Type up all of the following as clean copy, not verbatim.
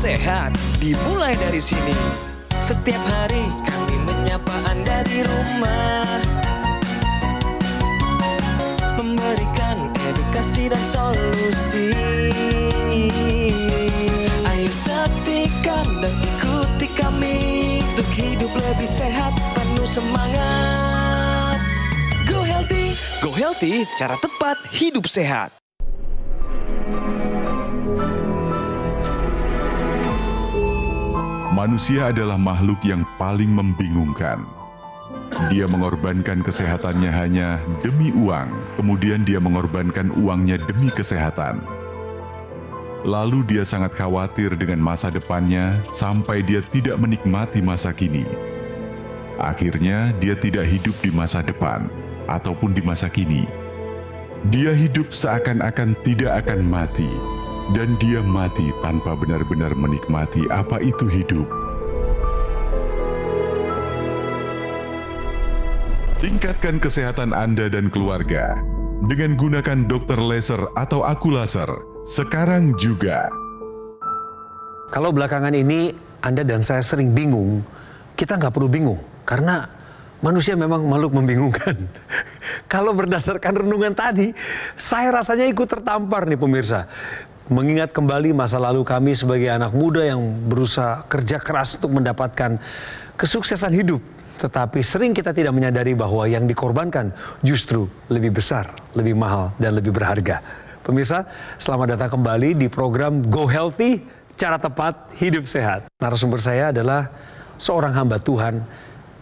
sehat dimulai dari sini. Setiap hari kami menyapa Anda di rumah, memberikan edukasi dan solusi. Ayo saksikan dan ikuti kami untuk hidup lebih sehat, penuh semangat. Go Healthy. Go Healthy, cara tepat hidup sehat. Manusia adalah makhluk yang paling membingungkan. Dia mengorbankan kesehatannya hanya demi uang, kemudian dia mengorbankan uangnya demi kesehatan. Lalu dia sangat khawatir dengan masa depannya sampai dia tidak menikmati masa kini. Akhirnya dia tidak hidup di masa depan ataupun di masa kini. Dia hidup seakan-akan tidak akan mati. Dan dia mati tanpa benar-benar menikmati apa itu hidup. Tingkatkan kesehatan Anda dan keluarga dengan gunakan dokter laser atau aku laser sekarang juga. Kalau belakangan ini Anda dan saya sering bingung, kita nggak perlu bingung karena manusia memang makhluk membingungkan. Kalau berdasarkan renungan tadi, saya rasanya ikut tertampar nih pemirsa. Mengingat kembali masa lalu kami sebagai anak muda yang berusaha kerja keras untuk mendapatkan kesuksesan hidup. Tetapi sering kita tidak menyadari bahwa yang dikorbankan justru lebih besar, lebih mahal, dan lebih berharga. Pemirsa, selamat datang kembali di program Go Healthy, cara tepat hidup sehat. Narasumber saya adalah seorang hamba Tuhan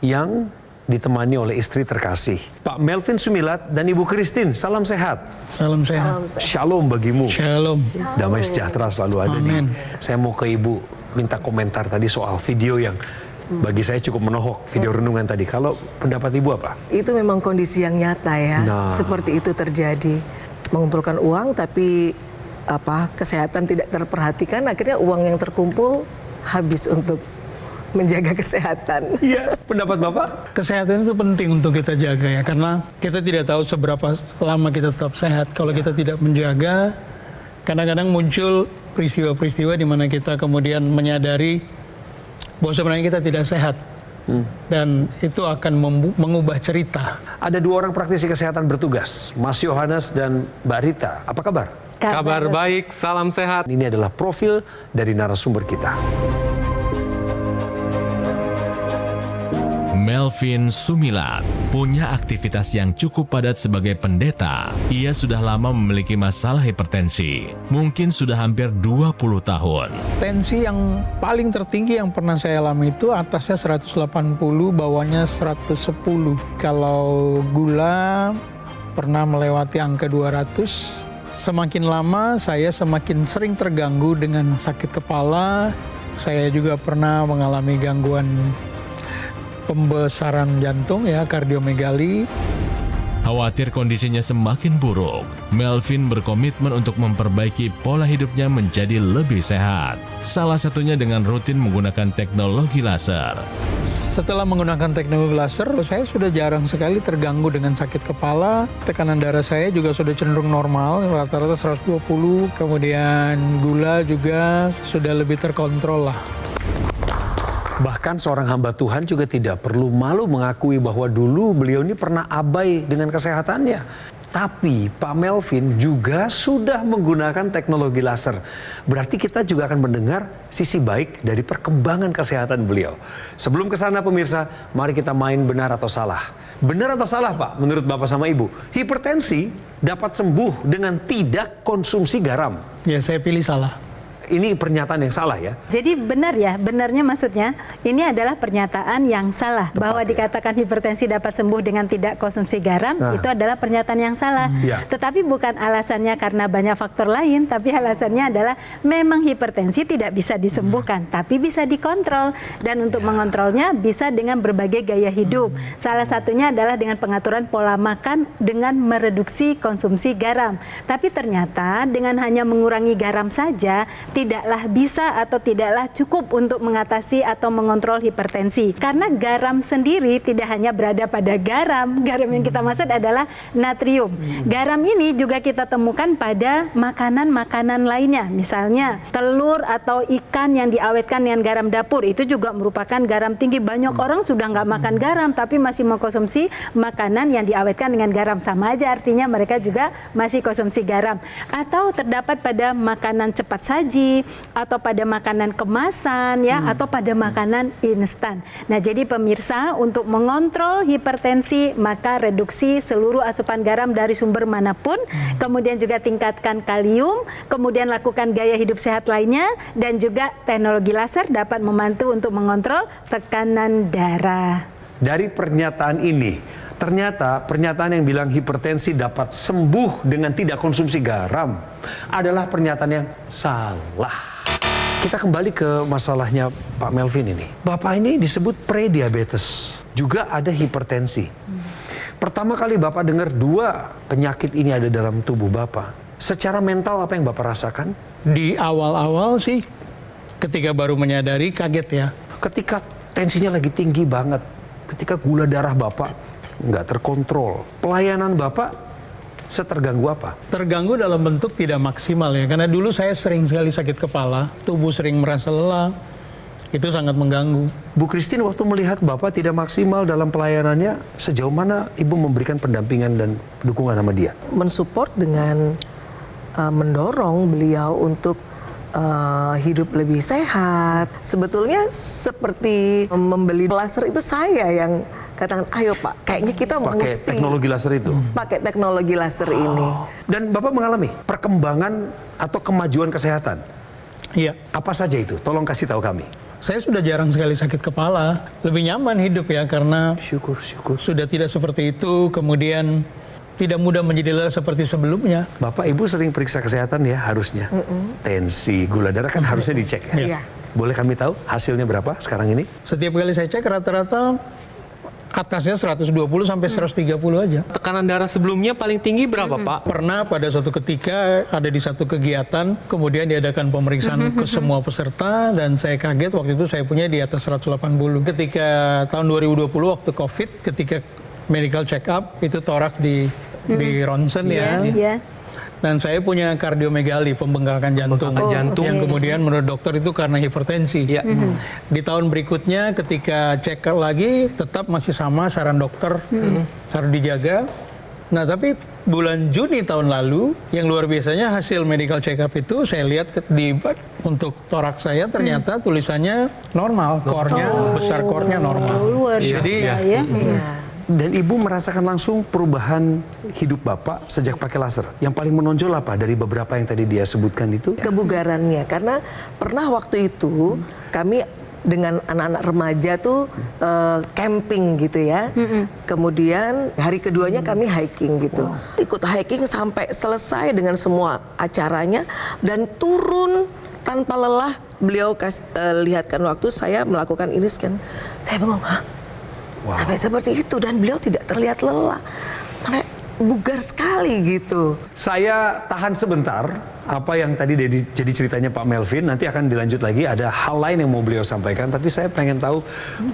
yang ditemani oleh istri terkasih, Pak Melvin Sumilat dan Ibu Christine. Salam sehat. Salam sehat. Shalom bagimu. Shalom. Damai sejahtera selalu ada nih. Saya mau ke Ibu minta komentar tadi soal video yang bagi saya cukup menohok, video renungan tadi. Kalau pendapat Ibu apa? Itu memang kondisi yang nyata ya. Seperti itu terjadi. Mengumpulkan uang tapi kesehatan tidak terperhatikan, akhirnya uang yang terkumpul habis untuk menjaga kesehatan. Iya, pendapat Bapak? Kesehatan itu penting untuk kita jaga ya, karena kita tidak tahu seberapa lama kita tetap sehat. Kalau kita tidak menjaga, kadang-kadang muncul peristiwa-peristiwa di mana kita kemudian menyadari bahwa sebenarnya kita tidak sehat. Dan itu akan mengubah cerita. Ada dua orang praktisi kesehatan bertugas, Mas Yohanes dan Mbak Rita. Apa kabar? Kabar baik, salam sehat. Ini adalah profil dari narasumber kita. Melvin Sumilat punya aktivitas yang cukup padat sebagai pendeta. Ia sudah lama memiliki masalah hipertensi, mungkin sudah hampir 20 tahun. Tensi yang paling tertinggi yang pernah saya alami itu atasnya 180, bawahnya 110. Kalau gula pernah melewati angka 200. Semakin lama saya semakin sering terganggu dengan sakit kepala. Saya juga pernah mengalami gangguan pembesaran jantung ya, kardiomegali. Khawatir kondisinya semakin buruk, Melvin berkomitmen untuk memperbaiki pola hidupnya menjadi lebih sehat. Salah satunya dengan rutin menggunakan teknologi laser. Setelah menggunakan teknologi laser, saya sudah jarang sekali terganggu dengan sakit kepala. Tekanan darah saya juga sudah cenderung normal, rata-rata 120. Kemudian gula juga sudah lebih terkontrol lah. Bahkan seorang hamba Tuhan juga tidak perlu malu mengakui bahwa dulu beliau ini pernah abai dengan kesehatannya. Tapi Pak Melvin juga sudah menggunakan teknologi laser. Berarti kita juga akan mendengar sisi baik dari perkembangan kesehatan beliau. Sebelum ke sana pemirsa, mari kita main benar atau salah. Benar atau salah Pak, menurut Bapak sama Ibu? Hipertensi dapat sembuh dengan tidak konsumsi garam. Ya, saya pilih salah. Ini pernyataan yang salah ya? Jadi benar ya, benarnya maksudnya ini adalah pernyataan yang salah. Tepat, bahwa dikatakan hipertensi dapat sembuh dengan tidak konsumsi garam, itu adalah pernyataan yang salah. Tetapi bukan alasannya karena banyak faktor lain, tapi alasannya adalah memang hipertensi tidak bisa disembuhkan, tapi bisa dikontrol. Dan untuk mengontrolnya bisa dengan berbagai gaya hidup. Salah satunya adalah dengan pengaturan pola makan dengan mereduksi konsumsi garam. Tapi ternyata dengan hanya mengurangi garam saja, tidaklah bisa atau tidaklah cukup untuk mengatasi atau mengontrol hipertensi. Karena garam sendiri tidak hanya berada pada garam. Garam yang kita maksud adalah natrium. Garam ini juga kita temukan pada makanan-makanan lainnya. Misalnya telur atau ikan yang diawetkan dengan garam dapur, itu juga merupakan garam tinggi. Banyak orang sudah nggak makan garam tapi masih mengkonsumsi makanan yang diawetkan dengan garam. Sama aja artinya mereka juga masih konsumsi garam. Atau terdapat pada makanan cepat saji, atau pada makanan kemasan ya, atau pada makanan instan. Nah, jadi pemirsa, untuk mengontrol hipertensi maka reduksi seluruh asupan garam dari sumber manapun, kemudian juga tingkatkan kalium, kemudian lakukan gaya hidup sehat lainnya, dan juga teknologi laser dapat membantu untuk mengontrol tekanan darah. Dari pernyataan ini, ternyata pernyataan yang bilang hipertensi dapat sembuh dengan tidak konsumsi garam adalah pernyataan yang salah. Kita kembali ke masalahnya Pak Melvin ini. Bapak ini disebut prediabetes, juga ada hipertensi. Pertama kali Bapak dengar 2 penyakit ini ada dalam tubuh Bapak. Secara mental apa yang Bapak rasakan? Di awal-awal sih, ketika baru menyadari kaget ya. Ketika tensinya lagi tinggi banget, ketika gula darah Bapak nggak terkontrol, pelayanan Bapak seterganggu apa? Terganggu dalam bentuk tidak maksimal ya, karena dulu saya sering sekali sakit kepala, tubuh sering merasa lelah, itu sangat mengganggu. Bu Christine, waktu melihat Bapak tidak maksimal dalam pelayanannya, sejauh mana Ibu memberikan pendampingan dan dukungan sama dia? Mensupport dengan mendorong beliau untuk hidup lebih sehat. Sebetulnya seperti membeli laser itu saya yang katakan, ayo Pak, kayaknya kita pakai mesti teknologi laser itu. pakai teknologi laser ini. Dan Bapak mengalami perkembangan atau kemajuan kesehatan. Iya. Apa saja itu? Tolong kasih tahu kami. Saya sudah jarang sekali sakit kepala, lebih nyaman hidup ya, karena Syukur. sudah tidak seperti itu, kemudian tidak mudah menjadi lelah seperti sebelumnya. Bapak Ibu sering periksa kesehatan ya harusnya. Tensi, gula darah kan harusnya dicek ya. Iya. Boleh kami tahu hasilnya berapa sekarang ini? Setiap kali saya cek rata-rata atasnya 120 sampai 130 aja. Tekanan darah sebelumnya paling tinggi berapa, Pak? Pernah pada suatu ketika ada di satu kegiatan, kemudian diadakan pemeriksaan ke semua peserta, dan saya kaget waktu itu saya punya di atas 180. Ketika tahun 2020 waktu COVID, ketika medical check up, itu torak di ronsen ya. Iya. Dan saya punya kardiomegali, pembengkakan jantung. Yang kemudian menurut dokter itu karena hipertensi. Iya. Di tahun berikutnya ketika cek lagi tetap masih sama saran dokter, harus dijaga. Nah, tapi bulan Juni tahun lalu yang luar biasanya hasil medical check up itu saya lihat untuk toraks saya ternyata tulisannya normal, core-nya besar, core-nya normal. Luar biasa ya. Dan Ibu merasakan langsung perubahan hidup Bapak sejak pakai laser. Yang paling menonjol apa dari beberapa yang tadi dia sebutkan itu? Kebugarannya, karena pernah waktu itu kami dengan anak-anak remaja tuh camping gitu ya. Kemudian hari keduanya kami hiking gitu. Ikut hiking sampai selesai dengan semua acaranya dan turun tanpa lelah. Beliau lihatkan waktu saya melakukan ini scan. Saya bengong, sampai seperti itu, dan beliau tidak terlihat lelah. Bugar sekali gitu. Saya tahan sebentar apa yang tadi jadi ceritanya Pak Melvin, nanti akan dilanjut lagi, ada hal lain yang mau beliau sampaikan, tapi saya pengen tahu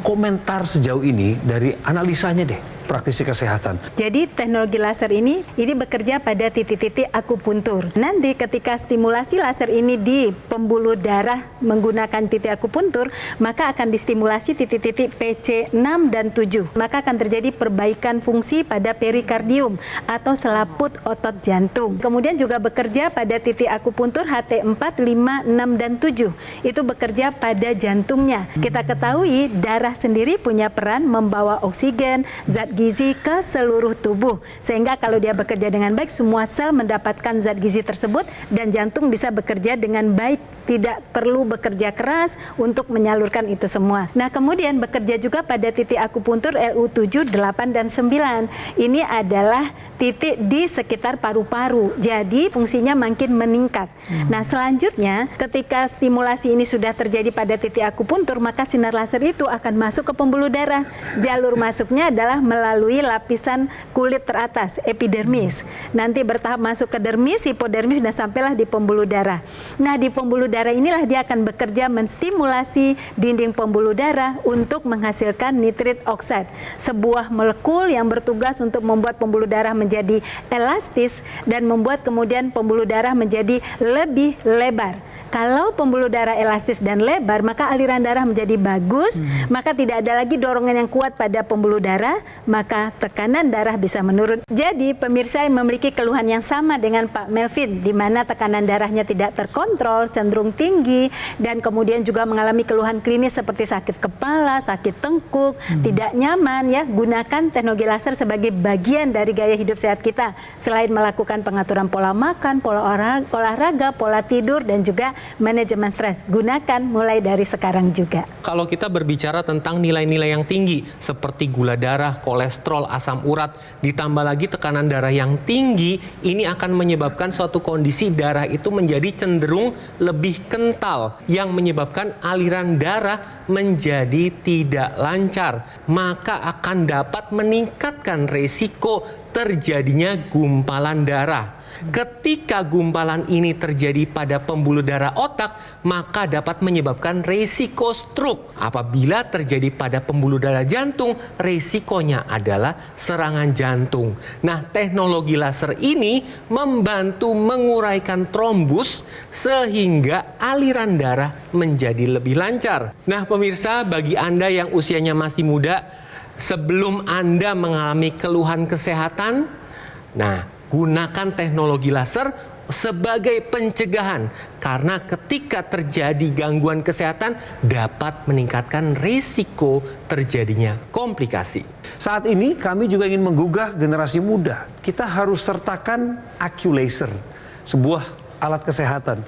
komentar sejauh ini dari analisanya deh, praktisi kesehatan. Jadi teknologi laser ini bekerja pada titik-titik akupuntur. Nanti ketika stimulasi laser ini di pembuluh darah menggunakan titik akupuntur, maka akan distimulasi titik-titik PC6 dan 7. Maka akan terjadi perbaikan fungsi pada perikardium atau selaput otot jantung. Kemudian juga bekerja pada titik akupuntur HT4, 5, 6, dan 7. Itu bekerja pada jantungnya. Kita ketahui darah sendiri punya peran membawa oksigen, zat gizi ke seluruh tubuh. Sehingga kalau dia bekerja dengan baik, semua sel mendapatkan zat gizi tersebut dan jantung bisa bekerja dengan baik. Tidak perlu bekerja keras untuk menyalurkan itu semua. Nah, kemudian bekerja juga pada titik akupuntur LU7, 8, dan 9. Ini adalah titik di sekitar paru-paru. Jadi fungsinya makin meningkat. Nah, selanjutnya ketika stimulasi ini sudah terjadi pada titik akupuntur, maka sinar laser itu akan masuk ke pembuluh darah. Jalur masuknya adalah melalui melalui lapisan kulit teratas, epidermis. Nanti bertahap masuk ke dermis, hipodermis, dan sampailah di pembuluh darah. Nah, di pembuluh darah inilah dia akan bekerja menstimulasi dinding pembuluh darah untuk menghasilkan nitrit oksida, sebuah molekul yang bertugas untuk membuat pembuluh darah menjadi elastis dan membuat kemudian pembuluh darah menjadi lebih lebar. Kalau pembuluh darah elastis dan lebar, maka aliran darah menjadi bagus, maka tidak ada lagi dorongan yang kuat pada pembuluh darah, maka tekanan darah bisa menurun. Jadi pemirsa yang memiliki keluhan yang sama dengan Pak Melvin, di mana tekanan darahnya tidak terkontrol, cenderung tinggi, dan kemudian juga mengalami keluhan klinis seperti sakit kepala, sakit tengkuk, tidak nyaman, ya, gunakan teknologi laser sebagai bagian dari gaya hidup sehat kita. Selain melakukan pengaturan pola makan, pola olahraga, pola tidur, dan juga manajemen stres, gunakan mulai dari sekarang juga. Kalau kita berbicara tentang nilai-nilai yang tinggi seperti gula darah, kolesterol, asam urat, ditambah lagi tekanan darah yang tinggi, ini akan menyebabkan suatu kondisi darah itu menjadi cenderung lebih kental yang menyebabkan aliran darah menjadi tidak lancar, maka akan dapat meningkatkan resiko terjadinya gumpalan darah. Ketika gumpalan ini terjadi pada pembuluh darah otak, maka dapat menyebabkan resiko stroke. Apabila terjadi pada pembuluh darah jantung, resikonya adalah serangan jantung. Nah, teknologi laser ini membantu menguraikan trombus sehingga aliran darah menjadi lebih lancar. Nah, pemirsa, bagi Anda yang usianya masih muda, sebelum Anda mengalami keluhan kesehatan, gunakan teknologi laser sebagai pencegahan, karena ketika terjadi gangguan kesehatan dapat meningkatkan risiko terjadinya komplikasi. Saat ini kami juga ingin menggugah generasi muda. Kita harus sertakan AccuLaser, sebuah alat kesehatan,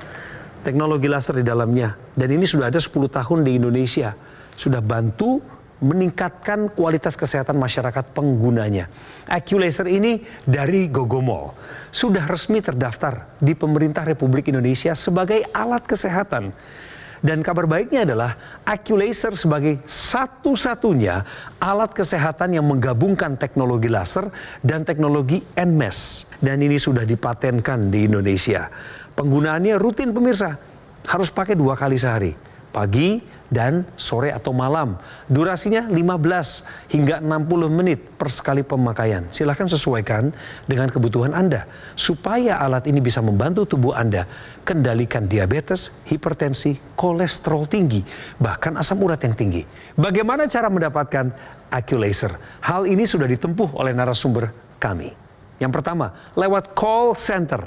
teknologi laser di dalamnya. Dan ini sudah ada 10 tahun di Indonesia, sudah bantu meningkatkan kualitas kesehatan masyarakat penggunanya. AccuLaser ini dari Gogomol sudah resmi terdaftar di pemerintah Republik Indonesia sebagai alat kesehatan. Dan kabar baiknya adalah AccuLaser sebagai satu-satunya alat kesehatan yang menggabungkan teknologi laser dan teknologi NMES. Dan ini sudah dipatenkan di Indonesia. Penggunaannya rutin pemirsa, harus pakai 2 kali sehari, pagi dan sore atau malam. Durasinya 15 hingga 60 menit per sekali pemakaian. Silahkan sesuaikan dengan kebutuhan Anda, supaya alat ini bisa membantu tubuh Anda kendalikan diabetes, hipertensi, kolesterol tinggi, bahkan asam urat yang tinggi. Bagaimana cara mendapatkan AccuLaser? Hal ini sudah ditempuh oleh narasumber kami. Yang pertama, lewat call center.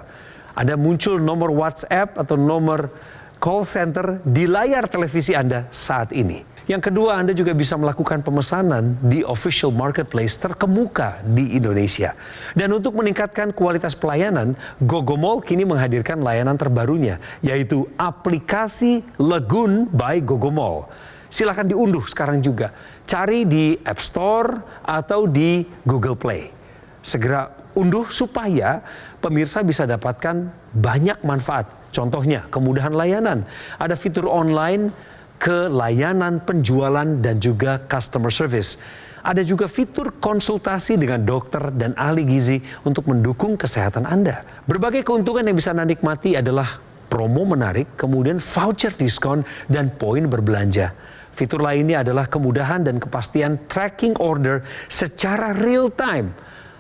Ada muncul nomor WhatsApp atau nomor call center di layar televisi Anda saat ini. Yang kedua, Anda juga bisa melakukan pemesanan di official marketplace terkemuka di Indonesia. Dan untuk meningkatkan kualitas pelayanan, Gogomol kini menghadirkan layanan terbarunya, yaitu aplikasi Lagoon by Gogomol. Silahkan diunduh sekarang juga. Cari di App Store atau di Google Play. Segera unduh supaya pemirsa bisa dapatkan banyak manfaat. Contohnya, kemudahan layanan. Ada fitur online ke layanan penjualan dan juga customer service. Ada juga fitur konsultasi dengan dokter dan ahli gizi untuk mendukung kesehatan Anda. Berbagai keuntungan yang bisa Anda nikmati adalah promo menarik, kemudian voucher diskon, dan poin berbelanja. Fitur lainnya adalah kemudahan dan kepastian tracking order secara real time.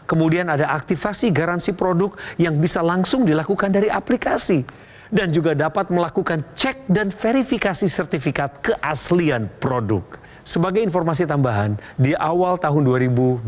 Kemudian ada aktivasi garansi produk yang bisa langsung dilakukan dari aplikasi. Dan juga dapat melakukan cek dan verifikasi sertifikat keaslian produk. Sebagai informasi tambahan, di awal tahun 2025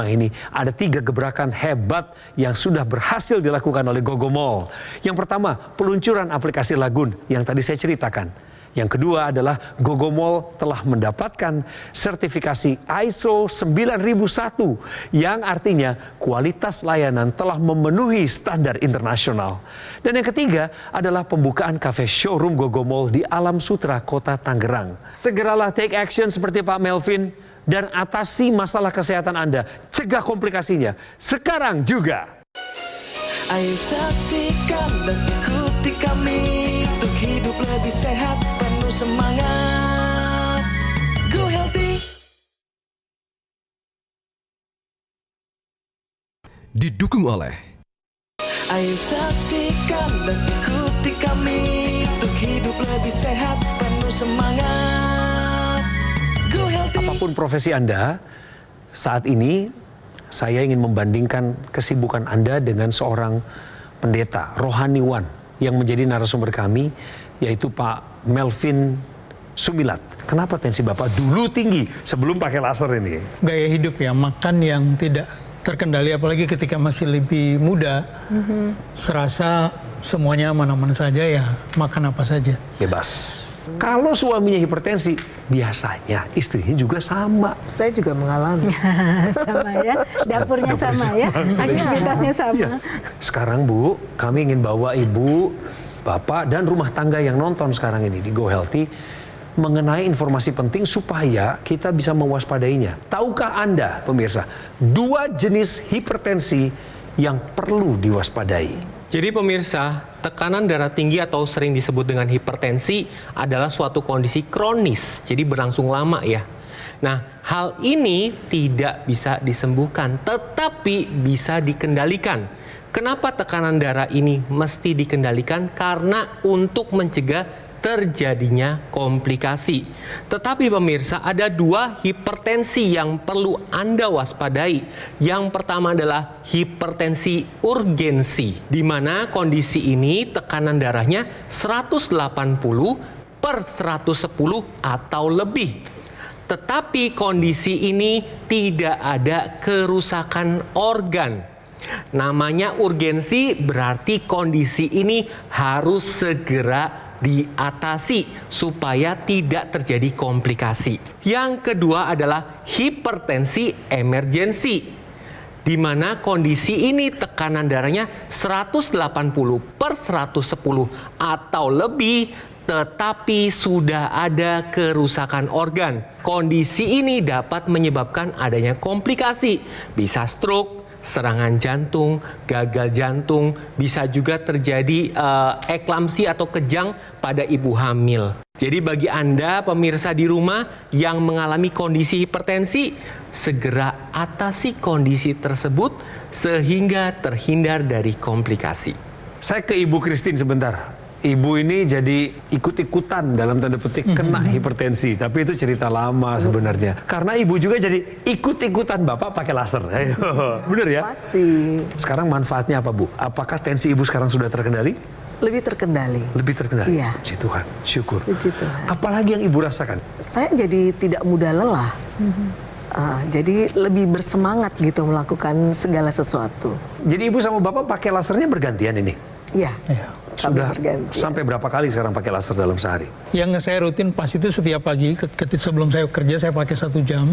ini ada 3 gebrakan hebat yang sudah berhasil dilakukan oleh Gogomol. Yang pertama, peluncuran aplikasi Lagoon yang tadi saya ceritakan. Yang kedua adalah Gogomol telah mendapatkan sertifikasi ISO 9001 yang artinya kualitas layanan telah memenuhi standar internasional. Dan yang ketiga adalah pembukaan cafe showroom Gogomol di Alam Sutra, Kota Tangerang. Segeralah take action seperti Pak Melvin dan atasi masalah kesehatan Anda. Cegah komplikasinya sekarang juga. Ayo saksikan dan ikuti kami untuk hidup lebih sehat, penuh semangat. Go Healthy. didukung oleh Ayo saksikan dan ikuti kami untuk hidup lebih sehat, penuh semangat. Go Healthy. Apapun profesi Anda, saat ini saya ingin membandingkan kesibukan Anda dengan seorang pendeta rohaniwan yang menjadi narasumber kami, yaitu Pak Melvin Sumilat. Kenapa tensi Bapak dulu tinggi sebelum pakai laser ini? Gaya hidup ya, makan yang tidak terkendali, apalagi ketika masih lebih muda. Serasa semuanya aman-aman saja, ya makan apa saja. Bebas. Kalau suaminya hipertensi, biasanya istrinya juga sama. Saya juga mengalami. Sama ya, dapurnya sama ya, aktivitasnya sama. Iya. Sekarang Bu, kami ingin bawa Ibu, Bapak, dan rumah tangga yang nonton sekarang ini di Go Healthy mengenai informasi penting supaya kita bisa mewaspadainya. Tahukah Anda, pemirsa, 2 jenis hipertensi yang perlu diwaspadai? Jadi pemirsa, tekanan darah tinggi atau sering disebut dengan hipertensi adalah suatu kondisi kronis, jadi berlangsung lama ya. Nah, hal ini tidak bisa disembuhkan, tetapi bisa dikendalikan. Kenapa tekanan darah ini mesti dikendalikan? Karena untuk mencegah terjadinya komplikasi. Tetapi pemirsa, ada 2 hipertensi yang perlu Anda waspadai. Yang pertama adalah hipertensi urgensi, di mana kondisi ini tekanan darahnya 180/110 atau lebih. Tetapi kondisi ini tidak ada kerusakan organ. Namanya urgensi, berarti kondisi ini harus segera diatasi supaya tidak terjadi komplikasi. Yang kedua adalah hipertensi emergensi, di mana kondisi ini tekanan darahnya 180/110 atau lebih, tetapi sudah ada kerusakan organ. Kondisi ini dapat menyebabkan adanya komplikasi, bisa stroke, serangan jantung, gagal jantung, bisa juga terjadi eklamsi atau kejang pada ibu hamil. Jadi bagi Anda pemirsa di rumah yang mengalami kondisi hipertensi, segera atasi kondisi tersebut sehingga terhindar dari komplikasi. Saya ke Ibu Christine sebentar. Ibu ini jadi ikut-ikutan dalam tanda petik kena hipertensi, tapi itu cerita lama sebenarnya. Karena Ibu juga jadi ikut-ikutan Bapak pakai laser. Ayo, bener ya? Pasti. Sekarang manfaatnya apa Bu? Apakah tensi Ibu sekarang sudah terkendali? Lebih terkendali. Lebih terkendali? Iya. Puji Tuhan, syukur. Puji Tuhan. Apalagi yang Ibu rasakan? Saya jadi tidak mudah lelah. Jadi lebih bersemangat gitu melakukan segala sesuatu. Jadi Ibu sama Bapak pakai lasernya bergantian ini? Iya. Sudah sampai berapa kali sekarang pakai laser dalam sehari? Yang saya rutin pas itu setiap pagi, sebelum saya kerja saya pakai 1 jam.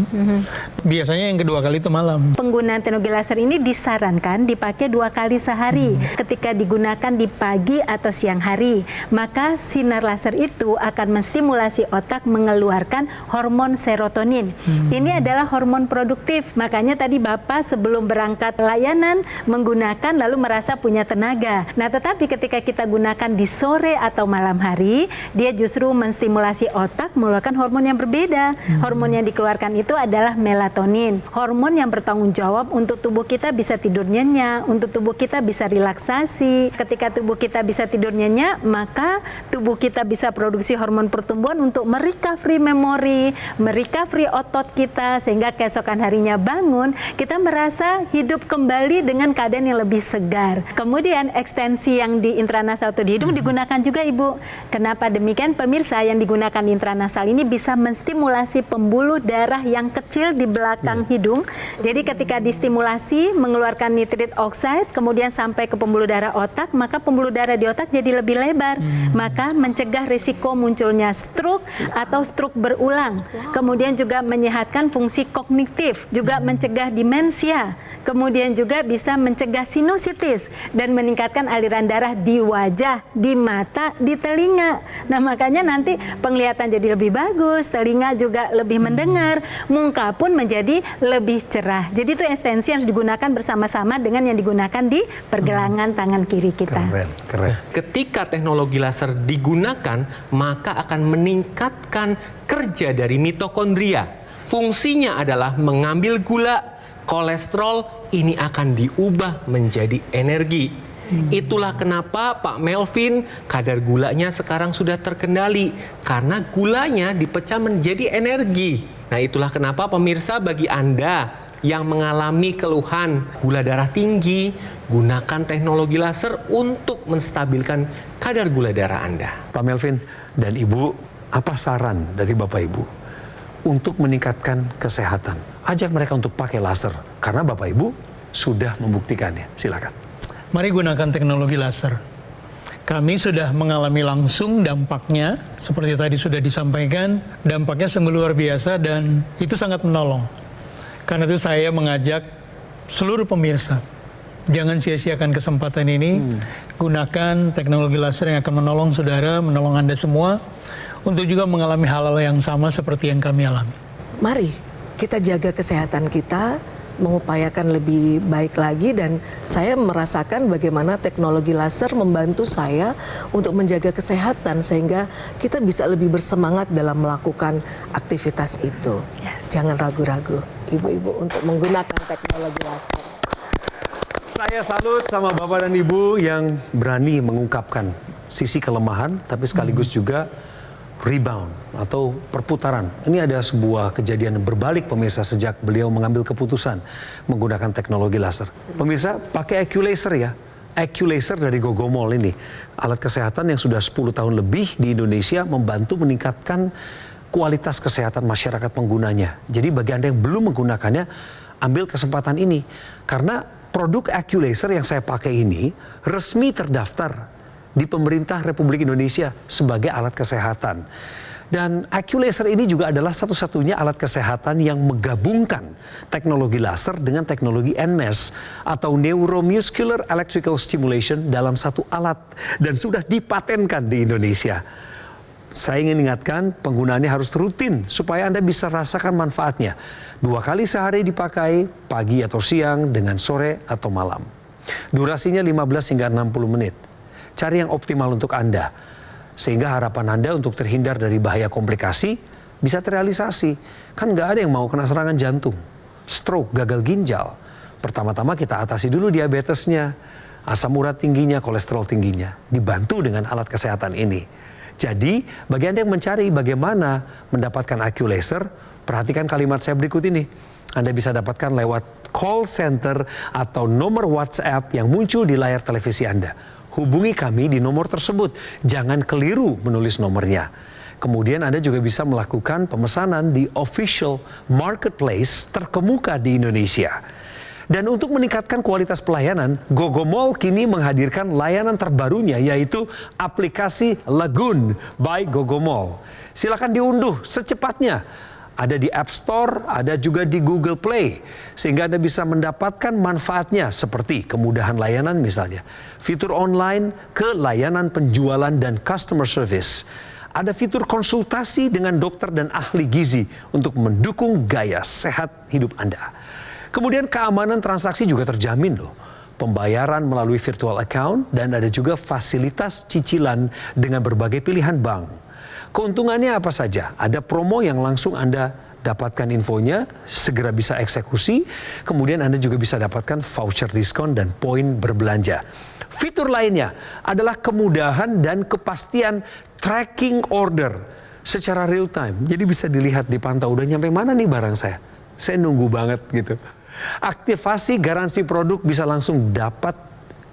Biasanya yang kedua kali itu malam. Penggunaan teknologi laser ini disarankan dipakai 2 kali sehari. Ketika digunakan di pagi atau siang hari, maka sinar laser itu akan menstimulasi otak mengeluarkan hormon serotonin. Ini adalah hormon produktif. Makanya tadi Bapak sebelum berangkat layanan menggunakan lalu merasa punya tenaga. Nah, tetapi ketika kita gunakan di sore atau malam hari, dia justru menstimulasi otak mengeluarkan hormon yang berbeda. Hormon yang dikeluarkan itu adalah melatonin, hormon yang bertanggung jawab untuk tubuh kita bisa tidur nyenyak, untuk tubuh kita bisa relaksasi. Ketika tubuh kita bisa tidur nyenyak, maka tubuh kita bisa produksi hormon pertumbuhan untuk merecovery memori, merecovery otot kita, sehingga keesokan harinya bangun, kita merasa hidup kembali dengan keadaan yang lebih segar. Kemudian ekstensi yang di intranasal atau di hidung digunakan juga Ibu. Kenapa demikian? Pemirsa, yang digunakan di intranasal ini bisa menstimulasi pembuluh darah yang kecil di belakang hidung. Jadi ketika distimulasi mengeluarkan nitrit oxide kemudian sampai ke pembuluh darah otak, maka pembuluh darah di otak jadi lebih lebar. Maka mencegah risiko munculnya stroke atau stroke berulang. Kemudian juga menyehatkan fungsi kognitif, juga mencegah demensia. Kemudian juga bisa mencegah sinusitis dan meningkatkan aliran darah di wajah, di mata, di telinga. Nah, makanya nanti penglihatan jadi lebih bagus, telinga juga lebih mendengar, muka pun menjadi lebih cerah. Jadi itu ekstensi yang harus digunakan bersama-sama dengan yang digunakan di pergelangan tangan kiri kita. Keren. Ketika teknologi laser digunakan, maka akan meningkatkan kerja dari mitokondria. Fungsinya adalah mengambil gula, kolesterol ini akan diubah menjadi energi. Itulah kenapa Pak Melvin kadar gulanya sekarang sudah terkendali karena gulanya dipecah menjadi energi. Nah, itulah kenapa pemirsa, bagi Anda yang mengalami keluhan gula darah tinggi, gunakan teknologi laser untuk menstabilkan kadar gula darah Anda. Pak Melvin dan Ibu, apa saran dari Bapak Ibu untuk meningkatkan kesehatan? Ajak mereka untuk pakai laser karena Bapak Ibu sudah membuktikannya. Silakan. Mari gunakan teknologi laser. Kami sudah mengalami langsung dampaknya, seperti tadi sudah disampaikan, dampaknya sungguh luar biasa dan itu sangat menolong. Karena itu saya mengajak seluruh pemirsa, jangan sia-siakan kesempatan ini, gunakan teknologi laser yang akan menolong saudara, menolong Anda semua, untuk juga mengalami hal-hal yang sama seperti yang kami alami. Mari kita jaga kesehatan kita, mengupayakan lebih baik lagi, dan saya merasakan bagaimana teknologi laser membantu saya untuk menjaga kesehatan sehingga kita bisa lebih bersemangat dalam melakukan aktivitas itu. Jangan ragu-ragu ibu-ibu untuk menggunakan teknologi laser. Saya salut sama Bapak dan Ibu yang berani mengungkapkan sisi kelemahan tapi sekaligus juga rebound atau perputaran. Ini ada sebuah kejadian berbalik pemirsa sejak beliau mengambil keputusan menggunakan teknologi laser. Pemirsa, pakai AccuLaser ya. AccuLaser dari Gogomol ini. Alat kesehatan yang sudah 10 tahun lebih di Indonesia membantu meningkatkan kualitas kesehatan masyarakat penggunanya. Jadi bagi Anda yang belum menggunakannya, ambil kesempatan ini. Karena produk AccuLaser yang saya pakai ini resmi terdaftar di pemerintah Republik Indonesia sebagai alat kesehatan. Dan AccuLaser ini juga adalah satu-satunya alat kesehatan yang menggabungkan teknologi laser dengan teknologi NMES atau Neuromuscular Electrical Stimulation dalam satu alat dan sudah dipatenkan di Indonesia. Saya ingin ingatkan penggunaannya harus rutin supaya Anda bisa rasakan manfaatnya. 2 kali sehari dipakai, pagi atau siang dengan sore atau malam. Durasinya 15 hingga 60 menit. Cari yang optimal untuk Anda, sehingga harapan Anda untuk terhindar dari bahaya komplikasi bisa terrealisasi. Kan nggak ada yang mau kena serangan jantung, stroke, gagal ginjal. Pertama-tama kita atasi dulu diabetesnya, asam urat tingginya, kolesterol tingginya, dibantu dengan alat kesehatan ini. Jadi, bagi Anda yang mencari bagaimana mendapatkan AccuLaser, perhatikan kalimat saya berikut ini. Anda bisa dapatkan lewat call center atau nomor WhatsApp yang muncul di layar televisi Anda. Hubungi kami di nomor tersebut. Jangan keliru menulis nomornya. Kemudian Anda juga bisa melakukan pemesanan di official marketplace terkemuka di Indonesia. Dan untuk meningkatkan kualitas pelayanan, Gogomol kini menghadirkan layanan terbarunya, yaitu aplikasi Lagoon by Gogomol. Silakan diunduh secepatnya. Ada di App Store, ada juga di Google Play. Sehingga Anda bisa mendapatkan manfaatnya seperti kemudahan layanan misalnya. Fitur online ke layanan penjualan dan customer service. Ada fitur konsultasi dengan dokter dan ahli gizi untuk mendukung gaya sehat hidup Anda. Kemudian keamanan transaksi juga terjamin loh. Pembayaran melalui virtual account dan ada juga fasilitas cicilan dengan berbagai pilihan bank. Keuntungannya apa saja? Ada promo yang langsung Anda dapatkan infonya, segera bisa eksekusi, kemudian Anda juga bisa dapatkan voucher diskon dan poin berbelanja. Fitur lainnya adalah kemudahan dan kepastian tracking order secara real time. Jadi bisa dilihat, dipantau, udah nyampe mana nih barang saya nunggu banget gitu. Aktivasi garansi produk bisa langsung dapat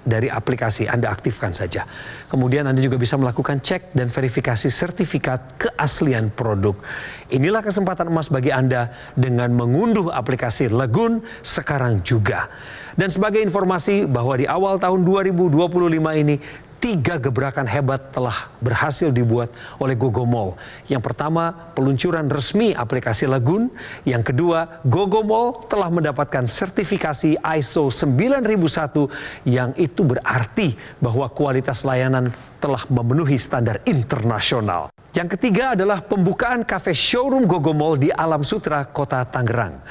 dari aplikasi, Anda aktifkan saja. Kemudian Anda juga bisa melakukan cek dan verifikasi sertifikat keaslian produk. Inilah kesempatan emas bagi Anda dengan mengunduh aplikasi Lagoon sekarang juga. Dan sebagai informasi bahwa di awal tahun 2025 ini, 3 gebrakan hebat telah berhasil dibuat oleh Gogomol. Yang pertama, peluncuran resmi aplikasi Lagoon. Yang kedua, Gogomol telah mendapatkan sertifikasi ISO 9001 yang itu berarti bahwa kualitas layanan telah memenuhi standar internasional. Yang ketiga adalah pembukaan kafe showroom Gogomol di Alam Sutra, Kota Tangerang.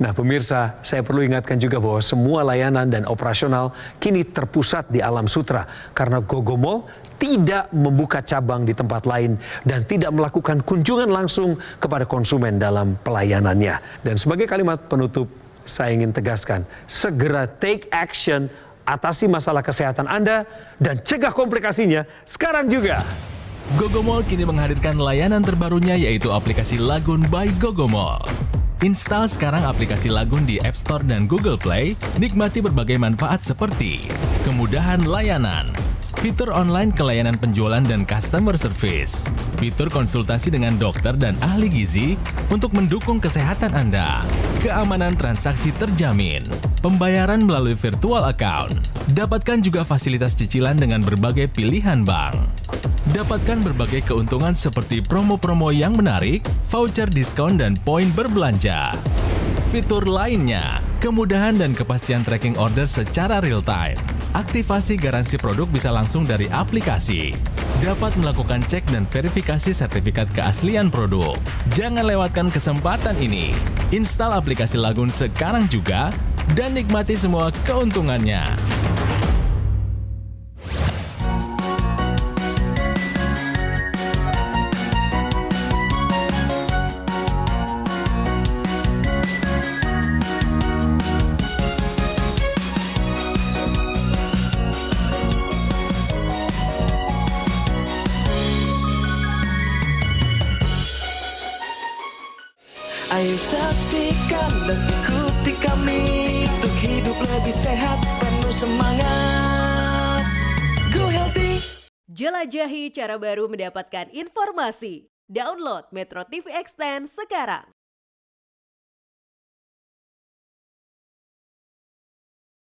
Nah pemirsa, saya perlu ingatkan juga bahwa semua layanan dan operasional kini terpusat di Alam Sutra karena Gogomol tidak membuka cabang di tempat lain dan tidak melakukan kunjungan langsung kepada konsumen dalam pelayanannya. Dan sebagai kalimat penutup, saya ingin tegaskan, segera take action, atasi masalah kesehatan Anda, dan cegah komplikasinya sekarang juga. Gogomall kini menghadirkan layanan terbarunya yaitu aplikasi Lagun by Gogomall. Install sekarang aplikasi Lagun di App Store dan Google Play, nikmati berbagai manfaat seperti kemudahan layanan, fitur online kelayanan penjualan dan customer service, fitur konsultasi dengan dokter dan ahli gizi untuk mendukung kesehatan Anda, keamanan transaksi terjamin, pembayaran melalui virtual account, dapatkan juga fasilitas cicilan dengan berbagai pilihan bank. Dapatkan berbagai keuntungan seperti promo-promo yang menarik, voucher diskon dan poin berbelanja. Fitur lainnya, kemudahan dan kepastian tracking order secara real time. Aktivasi garansi produk bisa langsung dari aplikasi. Dapat melakukan cek dan verifikasi sertifikat keaslian produk. Jangan lewatkan kesempatan ini. Install aplikasi Lagun sekarang juga dan nikmati semua keuntungannya. Ayo saksikan dan ikuti kami untuk hidup lebih sehat, penuh semangat. Go Healthy. Jelajahi cara baru mendapatkan informasi. Download Metro TV Extend sekarang.